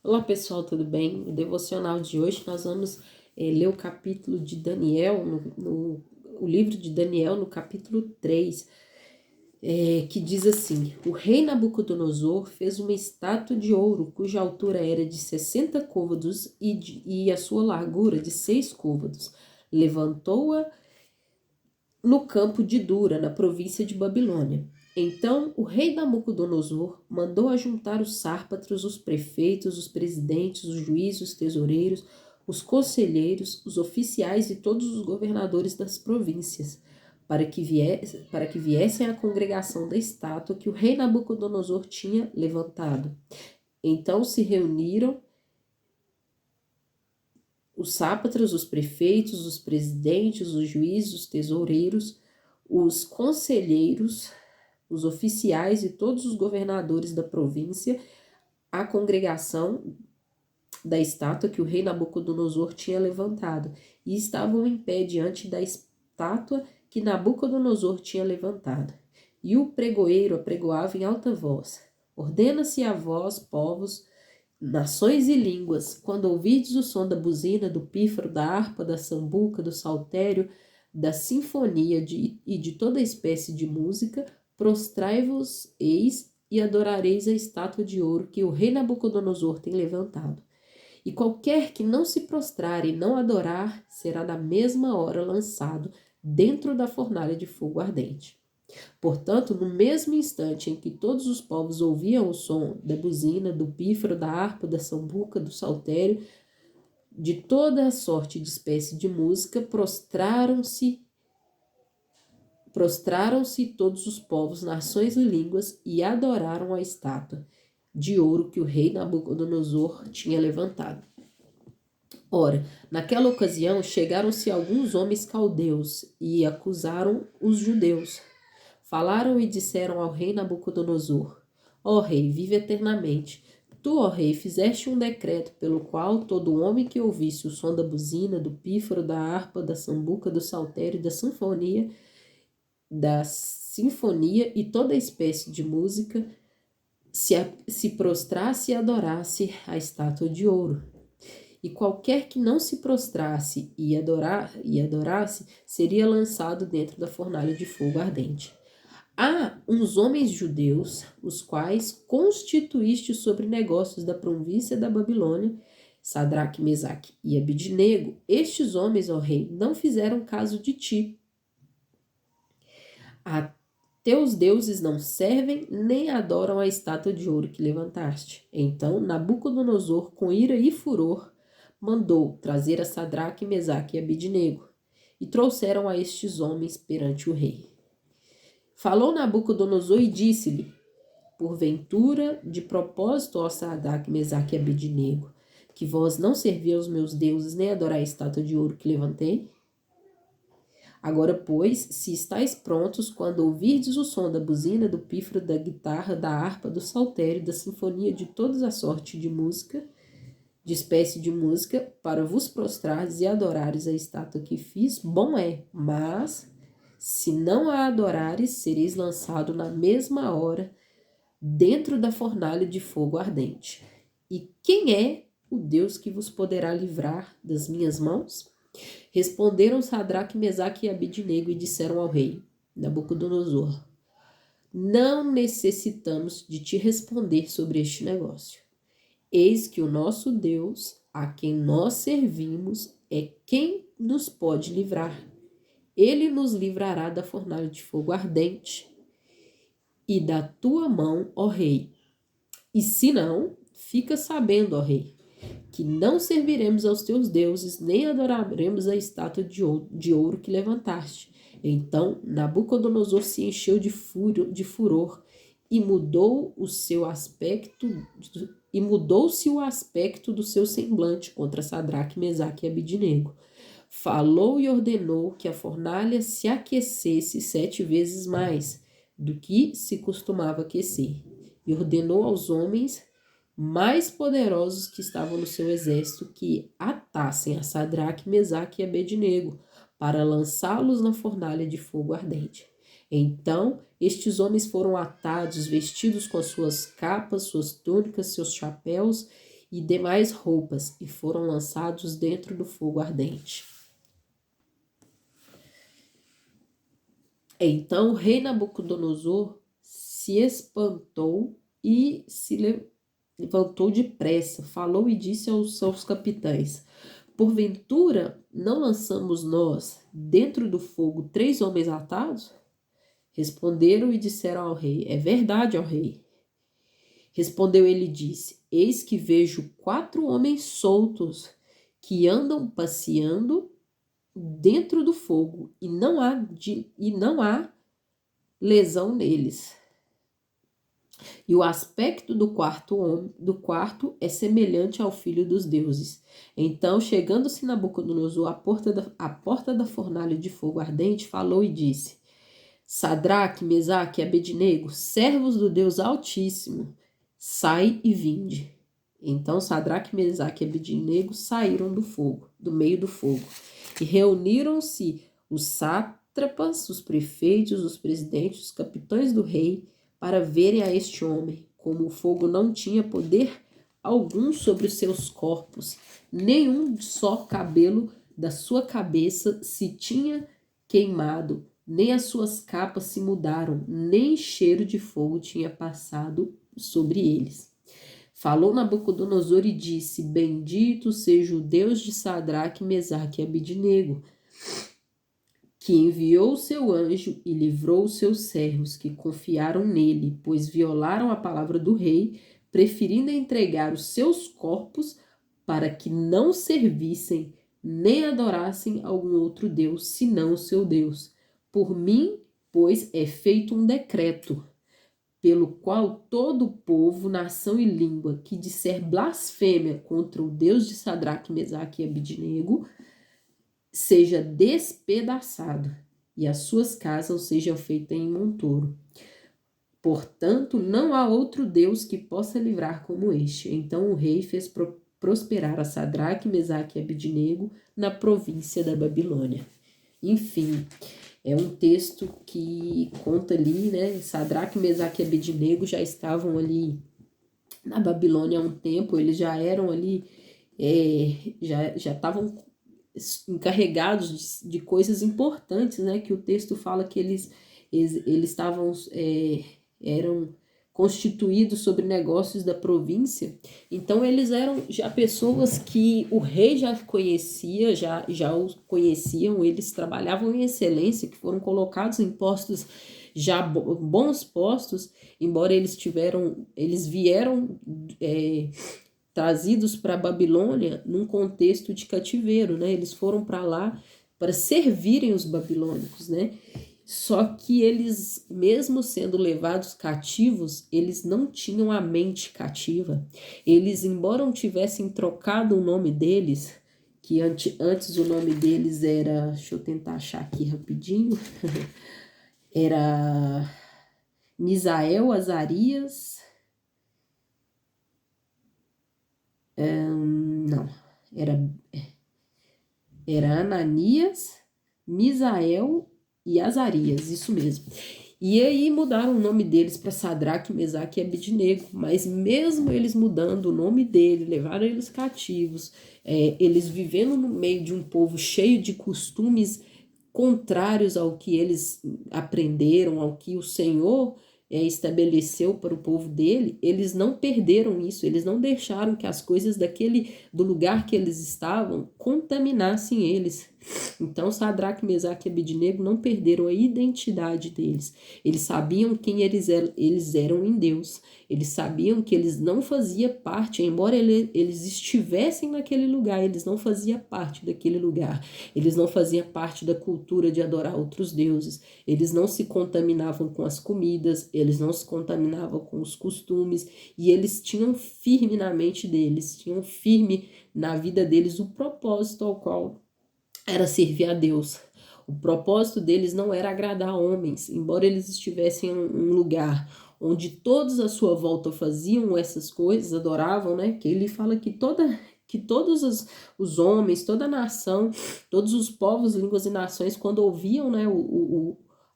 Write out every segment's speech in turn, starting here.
Olá pessoal, tudo bem? No devocional de hoje nós vamos ler o capítulo de Daniel, o livro de Daniel, no capítulo 3, que diz assim: O rei Nabucodonosor fez uma estátua de ouro cuja altura era de 60 côvados e a sua largura de 6 côvados. Levantou-a no campo de Dura, na província de Babilônia. Então o rei Nabucodonosor mandou ajuntar os sárpatros, os prefeitos, os presidentes, os juízes, os tesoureiros, os conselheiros, os oficiais e todos os governadores das províncias, para que viessem à congregação da estátua que o rei Nabucodonosor tinha levantado. Então se reuniram os sápatras, os prefeitos, os presidentes, os juízes, os tesoureiros, os conselheiros, os oficiais e todos os governadores da província, a congregação da estátua que o rei Nabucodonosor tinha levantado, e estavam em pé diante da estátua que Nabucodonosor tinha levantado. E o pregoeiro apregoava em alta voz: Ordena-se a vós, povos, nações e línguas, quando ouvides o som da buzina, do pífaro, da harpa, da sambuca, do saltério, da sinfonia e de toda espécie de música, prostrai-vos, eis, e adorareis a estátua de ouro que o rei Nabucodonosor tem levantado. E qualquer que não se prostrar e não adorar, será na mesma hora lançado dentro da fornalha de fogo ardente. Portanto, no mesmo instante em que todos os povos ouviam o som da buzina, do pífaro, da harpa, da sambuca, do saltério, de toda a sorte de espécie de música, prostraram-se todos os povos, nações e línguas e adoraram a estátua de ouro que o rei Nabucodonosor tinha levantado. Ora, naquela ocasião chegaram-se alguns homens caldeus e acusaram os judeus. Falaram e disseram ao rei Nabucodonosor: Ó rei, vive eternamente. Tu, ó rei, fizeste um decreto pelo qual todo homem que ouvisse o som da buzina, do pífaro, da harpa, da sambuca, do saltério, da sinfonia e toda espécie de música, se prostrasse e adorasse a estátua de ouro. E qualquer que não se prostrasse e adorasse, seria lançado dentro da fornalha de fogo ardente. Há uns homens judeus, os quais constituíste sobre negócios da província da Babilônia, Sadraque, Mesaque e Abidnego. Estes homens, ó rei, não fizeram caso de ti. A teus deuses não servem, nem adoram a estátua de ouro que levantaste. Então Nabucodonosor, com ira e furor, mandou trazer a Sadraque, Mesaque e Abidnego, e trouxeram a estes homens perante o rei. Falou Nabucodonosor e disse-lhe: Porventura, de propósito, ó Sadraque, Mesaque e Abidnego, que vós não servi aos meus deuses, nem adorai a estátua de ouro que levantei? Agora, pois, se estáis prontos, quando ouvirdes o som da buzina, do pífaro, da guitarra, da harpa, do saltério, da sinfonia, de toda a sorte de música, de espécie de música, para vos prostrares e adorares a estátua que fiz, bom é, mas se não a adorares, sereis lançado na mesma hora dentro da fornalha de fogo ardente. E quem é o Deus que vos poderá livrar das minhas mãos? Responderam Sadraque, Mesaque e Abidnego e disseram ao rei Nabucodonosor: Não necessitamos de te responder sobre este negócio. Eis que o nosso Deus, a quem nós servimos, é quem nos pode livrar. Ele nos livrará da fornalha de fogo ardente e da tua mão, ó rei. E se não, fica sabendo, ó rei, que não serviremos aos teus deuses, nem adoraremos a estátua de ouro que levantaste. Então Nabucodonosor se encheu de furor e mudou-se o aspecto do seu semblante contra Sadraque, Mesaque e Abidnego. Falou e ordenou que a fornalha se aquecesse 7 vezes mais do que se costumava aquecer, e ordenou aos homens mais poderosos que estavam no seu exército que atassem a Sadraque, Mesaque e Abednego para lançá-los na fornalha de fogo ardente. Então estes homens foram atados, vestidos com as suas capas, suas túnicas, seus chapéus e demais roupas, e foram lançados dentro do fogo ardente. Então o rei Nabucodonosor se espantou e se levantou depressa, falou e disse aos seus capitães: porventura não lançamos nós dentro do fogo 3 homens atados? Responderam e disseram ao rei: é verdade, ó rei. Respondeu ele e disse: eis que vejo 4 homens soltos que andam passeando dentro do fogo, e não há lesão neles. E o aspecto do quarto é semelhante ao filho dos deuses. Então, chegando-se Nabucodonosor à porta da fornalha de fogo ardente, falou e disse: Sadraque, Mesaque e Abednego, servos do Deus Altíssimo, sai e vinde. Então Sadraque, Mesaque e Abednego saíram do meio do fogo, e reuniram-se os sátrapas, os prefeitos, os presidentes, os capitães do rei, para verem a este homem, como o fogo não tinha poder algum sobre os seus corpos, nenhum só cabelo da sua cabeça se tinha queimado, nem as suas capas se mudaram, nem cheiro de fogo tinha passado sobre eles. Falou Nabucodonosor e disse: bendito seja o Deus de Sadraque, Mesaque e Abednego, que enviou o seu anjo e livrou os seus servos que confiaram nele, pois violaram a palavra do rei, preferindo entregar os seus corpos para que não servissem nem adorassem algum outro Deus, senão o seu Deus. Por mim, pois, é feito um decreto, pelo qual todo povo, nação e língua que disser blasfêmia contra o Deus de Sadraque, Mesaque e Abednego seja despedaçado, e as suas casas sejam feitas em monturo. Portanto, não há outro Deus que possa livrar como este. Então o rei fez prosperar a Sadraque, Mesaque e Abednego na província da Babilônia. Enfim, é um texto que conta ali, né? Sadraque, Mesaque e Abednego já estavam ali na Babilônia há um tempo, eles já eram ali, já estavam encarregados de coisas importantes, né? Que o texto fala que eles estavam, eram constituídos sobre negócios da província. Então eles eram já pessoas que o rei já conhecia, já os conheciam, eles trabalhavam em excelência, que foram colocados em postos, já bons postos, embora eles vieram trazidos para a Babilônia num contexto de cativeiro, né? Eles foram para lá para servirem os babilônicos, né? Só que eles, mesmo sendo levados cativos, eles não tinham a mente cativa. Eles, embora não tivessem trocado o nome deles, que antes o nome deles era, deixa eu tentar achar aqui rapidinho, era Misael, Azarias, não, era Ananias, Misael e Azarias, isso mesmo. E aí mudaram o nome deles para Sadraque, Mesaque e Abednego, mas mesmo eles mudando o nome dele, levaram eles cativos, eles vivendo no meio de um povo cheio de costumes contrários ao que eles aprenderam, ao que o Senhor estabeleceu para o povo dele, eles não perderam isso, eles não deixaram que as coisas do lugar que eles estavam contaminassem eles. Então Sadraque, Mesaque e Abednego não perderam a identidade deles. Eles sabiam quem eles eram em Deus. Eles sabiam que eles não faziam parte, embora eles estivessem naquele lugar, eles não faziam parte daquele lugar. Eles não faziam parte da cultura de adorar outros deuses. Eles não se contaminavam com as comidas, eles não se contaminavam com os costumes, e eles tinham firme na mente deles, tinham firme na vida deles o propósito ao qual era servir a Deus. O propósito deles não era agradar homens, embora eles estivessem em um lugar onde todos à sua volta faziam essas coisas, adoravam, né? Que ele fala que todos os homens, toda a nação, todos os povos, línguas e nações, quando ouviam, né,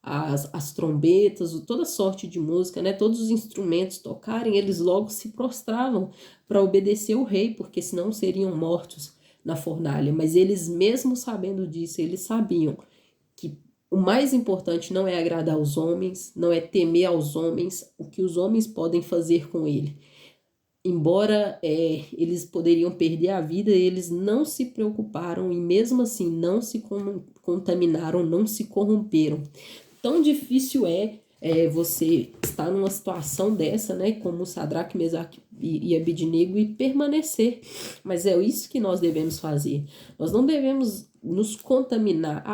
as trombetas, toda sorte de música, né? Todos os instrumentos tocarem, eles logo se prostravam para obedecer o rei, porque senão seriam mortos na fornalha. Mas eles, mesmo sabendo disso, eles sabiam que o mais importante não é agradar aos homens, não é temer aos homens, o que os homens podem fazer com ele. Embora eles poderiam perder a vida, eles não se preocuparam e mesmo assim não se contaminaram, não se corromperam. Tão difícil você estar numa situação dessa, né, como Sadraque, Mesaque e Abednego, e permanecer. Mas é isso que nós devemos fazer. Nós não devemos nos contaminar.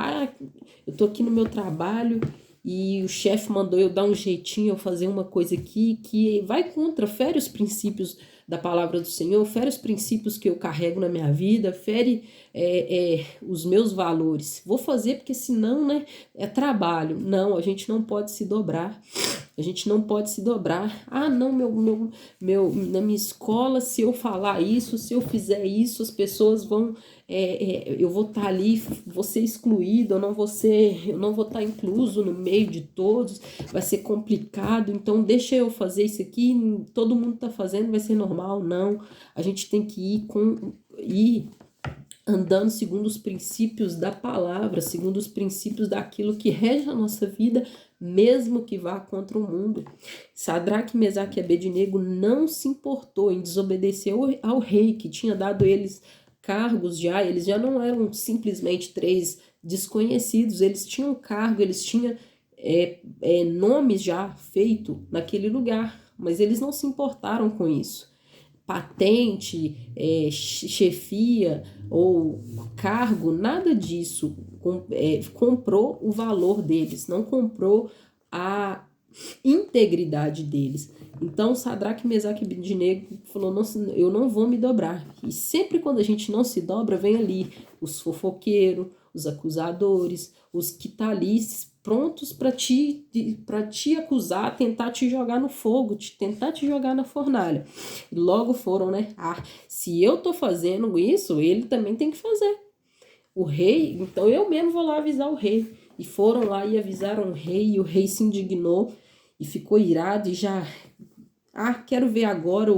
Eu tô aqui no meu trabalho e o chefe mandou eu dar um jeitinho, eu fazer uma coisa aqui que vai contra, fere os princípios da palavra do Senhor, fere os princípios que eu carrego na minha vida, fere os meus valores. Vou fazer porque senão, né, é trabalho. Não, a gente não pode se dobrar. A gente não pode se dobrar. Não, na minha escola, se eu falar isso, se eu fizer isso, as pessoas vão... eu vou estar ali, vou ser excluído, eu não vou estar incluso no meio de todos, vai ser complicado, então deixa eu fazer isso aqui, todo mundo está fazendo, vai ser normal. Não, a gente tem que ir andando segundo os princípios da palavra, segundo os princípios daquilo que rege a nossa vida, mesmo que vá contra o mundo. Sadraque, Mesaque e Abednego não se importou em desobedecer ao rei que tinha dado eles cargos já. Eles já não eram simplesmente 3 desconhecidos, eles tinham cargo, eles tinham nomes já feitos naquele lugar, mas eles não se importaram com isso. Patente, chefia ou cargo, nada disso comprou o valor deles, não comprou a integridade deles. Então Sadraque, Mesaque e Abednego falou: não, eu não vou me dobrar. E sempre quando a gente não se dobra, vem ali os fofoqueiros, os acusadores, os que tá ali prontos para te acusar, tentar te jogar no fogo, tentar te jogar na fornalha. E logo foram, né? Se eu tô fazendo isso, ele também tem que fazer. O rei, então eu mesmo vou lá avisar o rei. E foram lá e avisaram o rei, e o rei se indignou e ficou irado e já... quero ver agora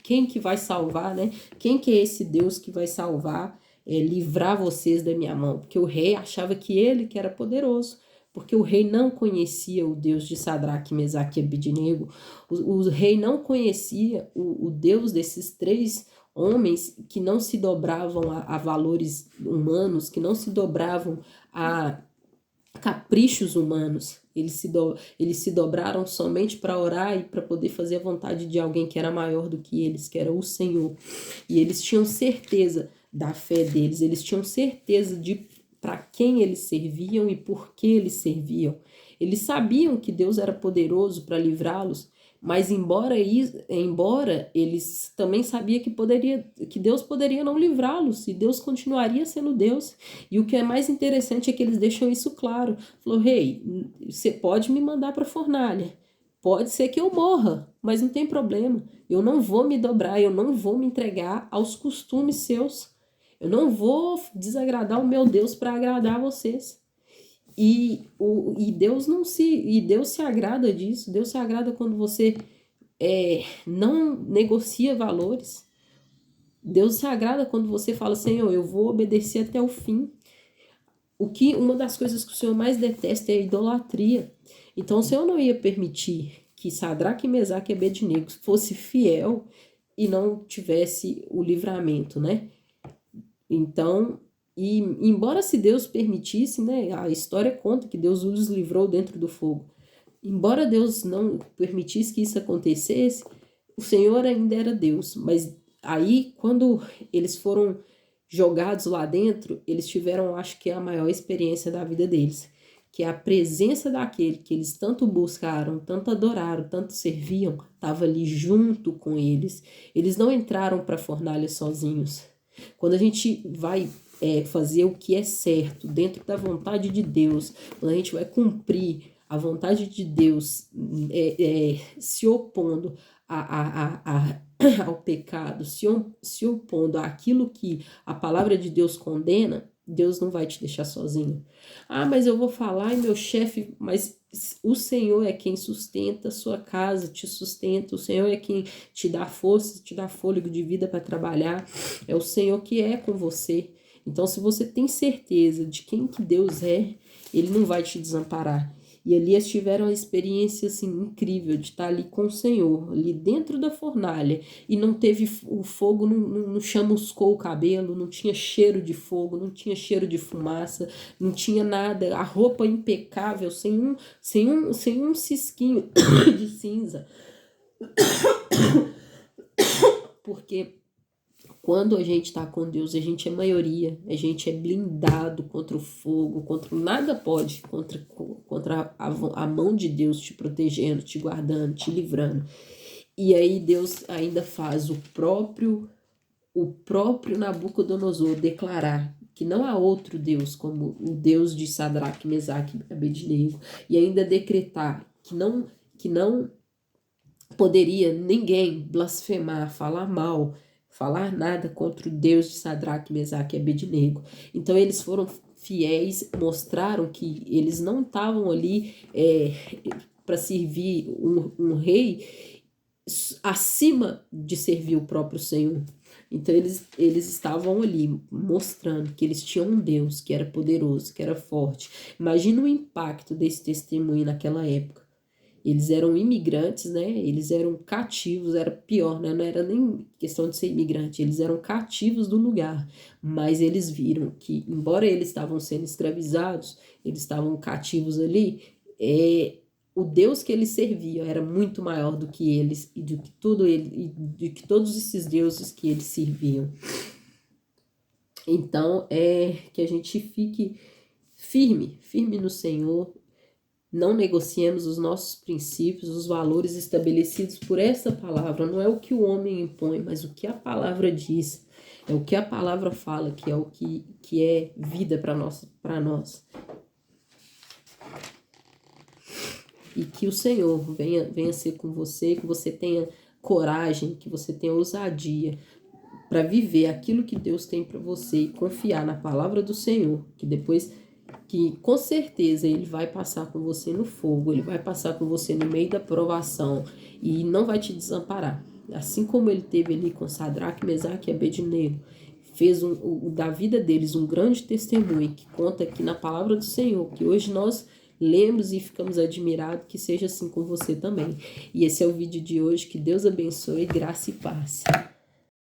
quem que vai salvar, né? Quem que é esse Deus que vai salvar, livrar vocês da minha mão? Porque o rei achava que ele que era poderoso, porque o rei não conhecia o Deus de Sadraque, Mesaque e Abednego. O rei não conhecia o Deus desses 3 homens que não se dobravam a valores humanos, que não se dobravam a caprichos humanos. Eles se dobraram somente para orar e para poder fazer a vontade de alguém que era maior do que eles, que era o Senhor. E eles tinham certeza da fé deles, eles tinham certeza de para quem eles serviam e por que eles serviam. Eles sabiam que Deus era poderoso para livrá-los, mas embora eles também sabiam que Deus poderia não livrá-los, e Deus continuaria sendo Deus. E o que é mais interessante é que eles deixam isso claro. Falou: rei, você pode me mandar para a fornalha, pode ser que eu morra, mas não tem problema, eu não vou me dobrar, eu não vou me entregar aos costumes seus, eu não vou desagradar o meu Deus para agradar vocês. E Deus se agrada disso. Deus se agrada quando você não negocia valores. Deus se agrada quando você fala: Senhor, eu vou obedecer até o fim. Uma das coisas que o Senhor mais detesta é a idolatria. Então o Senhor não ia permitir que Sadraque, Mesaque e Abednego fosse fiel e não tivesse o livramento, né? Então, e embora se Deus permitisse, né, a história conta que Deus os livrou dentro do fogo. Embora Deus não permitisse que isso acontecesse, o Senhor ainda era Deus. Mas aí, quando eles foram jogados lá dentro, eles tiveram, acho que, a maior experiência da vida deles, que é a presença daquele que eles tanto buscaram, tanto adoraram, tanto serviam, estava ali junto com eles. Eles não entraram para a fornalha sozinhos. Quando a gente vai fazer o que é certo, dentro da vontade de Deus, quando a gente vai cumprir a vontade de Deus, se opondo ao pecado, se opondo àquilo que a palavra de Deus condena, Deus não vai te deixar sozinho. Ah, mas eu vou falar e meu chefe, mas o Senhor é quem sustenta a sua casa, te sustenta, o Senhor é quem te dá força, te dá fôlego de vida para trabalhar, é o Senhor que é com você. Então, se você tem certeza de quem que Deus é, Ele não vai te desamparar. E ali eles tiveram uma experiência assim incrível de estar ali com o Senhor, ali dentro da fornalha, e não teve o fogo, não chamuscou o cabelo, não tinha cheiro de fogo, não tinha cheiro de fumaça, não tinha nada, a roupa impecável, sem um cisquinho de cinza, porque quando a gente está com Deus, a gente é maioria, a gente é blindado contra o fogo, contra nada pode, contra a mão de Deus te protegendo, te guardando, te livrando. E aí Deus ainda faz o próprio Nabucodonosor declarar que não há outro Deus como o Deus de Sadraque, Mesaque e Abednego, e ainda decretar que não poderia ninguém blasfemar, falar mal, falar nada contra o Deus de Sadraque, Mesaque e Abednego. Então eles foram fiéis, mostraram que eles não estavam ali para servir um rei acima de servir o próprio Senhor. Então eles estavam ali mostrando que eles tinham um Deus que era poderoso, que era forte. Imagina o impacto desse testemunho naquela época. Eles eram imigrantes, né? Eles eram cativos, era pior, né? Não era nem questão de ser imigrante, eles eram cativos do lugar. Mas eles viram que, embora eles estavam sendo escravizados, eles estavam cativos ali, o Deus que eles serviam era muito maior do que eles e do que todos esses deuses que eles serviam. Então, que a gente fique firme no Senhor. Não negociemos os nossos princípios, os valores estabelecidos por essa palavra. Não é o que o homem impõe, mas o que a palavra diz. É o que a palavra fala, que é o que é vida para nós. E que o Senhor venha ser com você, que você tenha coragem, que você tenha ousadia para viver aquilo que Deus tem para você e confiar na palavra do Senhor, que com certeza ele vai passar com você no fogo, ele vai passar com você no meio da provação e não vai te desamparar. Assim como ele teve ali com Sadraque, Mesaque e Abednego, fez da vida deles um grande testemunho que conta aqui na palavra do Senhor, que hoje nós lemos e ficamos admirados, que seja assim com você também. E esse é o vídeo de hoje, que Deus abençoe, graça e paz.